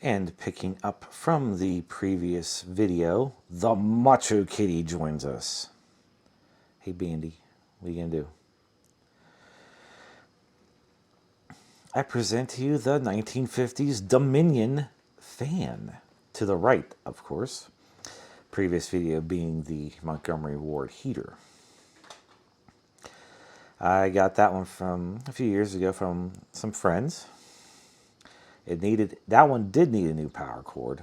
And picking up from the previous video, the Macho Kitty joins us. Hey Bandy, what are you gonna do? I present to you the 1950s Dominion fan. To the right, of course. Previous video being the Montgomery Ward heater. I got that one from a few years ago from some friends. That one did need a new power cord.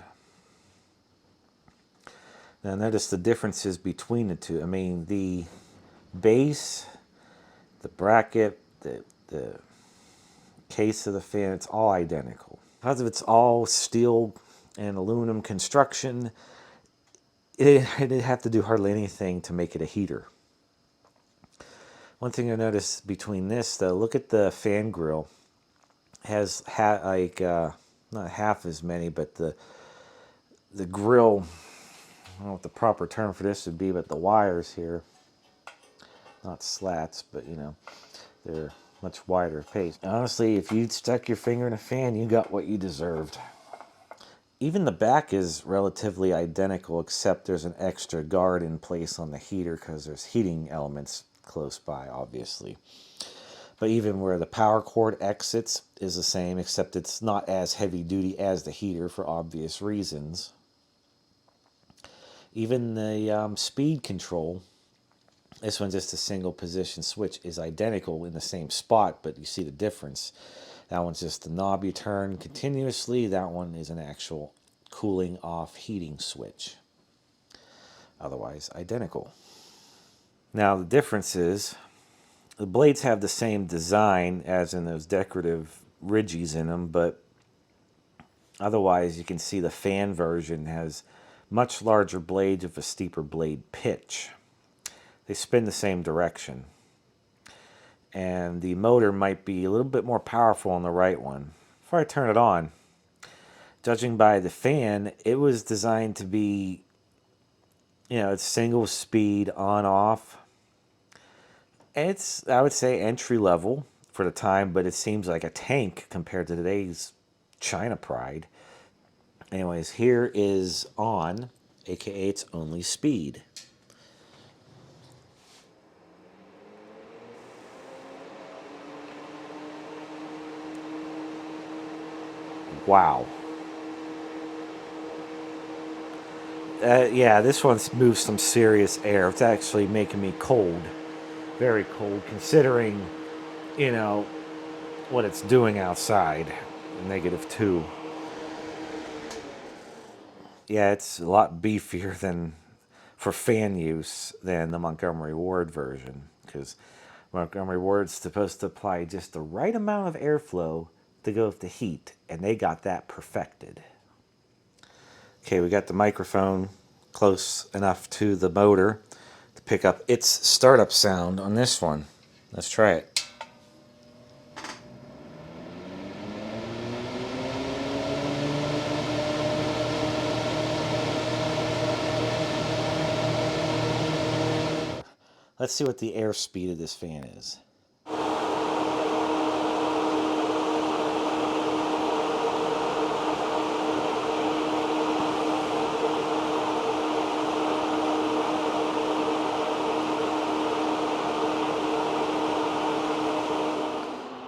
Now notice the differences between the two. I mean, the base, the bracket, the case of the fan, it's all identical. Because of it's all steel and aluminum construction, it didn't have to do hardly anything to make it a heater. One thing I noticed between this, though, look at the fan grill. Has not half as many, but the grill, I don't know what the proper term for this would be, but the wires here, not slats, but you know, they're much wider pace. Honestly, if you stuck your finger in a fan, you got what you deserved. Even the back is relatively identical, except there's an extra guard in place on the heater because there's heating elements close by, obviously. But even where the power cord exits is the same, except it's not as heavy duty as the heater for obvious reasons. Even the speed control, this one's just a single position switch, is identical in the same spot, but you see the difference. That one's just the knob you turn continuously. That one is an actual cooling off heating switch. Otherwise identical. Now the difference is, the blades have the same design as in those decorative ridges in them, but otherwise you can see the fan version has much larger blades with a steeper blade pitch. They spin the same direction. And the motor might be a little bit more powerful on the right one. Before I turn it on, judging by the fan, it was designed to be, you know, it's single speed on off. It's, I would say, entry level for the time, but it seems like a tank compared to today's China Pride. Anyways, here is on, aka it's only speed. Wow. Yeah, this one moves some serious air. It's actually making me cold. Very cold, considering, you know, what it's doing outside. -2. Yeah, it's a lot beefier than for fan use than the Montgomery Ward version, because Montgomery Ward's supposed to apply just the right amount of airflow to go with the heat, and they got that perfected. Okay, we got the microphone close enough to the motor to pick up its startup sound on this one. Let's try it. Let's see what the airspeed of this fan is.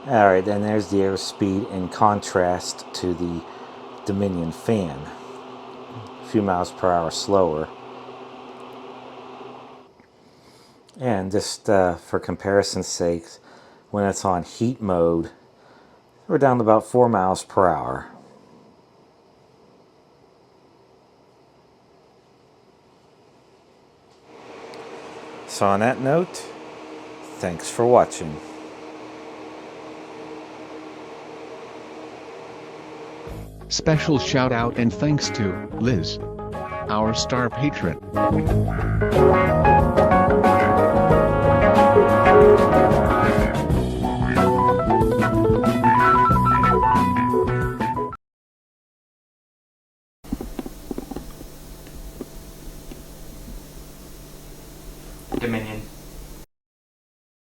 Alright, then there's the airspeed in contrast to the Dominion fan. A few miles per hour slower. And just for comparison's sake, when it's on heat mode, we're down to about 4 miles per hour. So on that note, thanks for watching. Special shout out and thanks to Liz, our star patron. Dominion.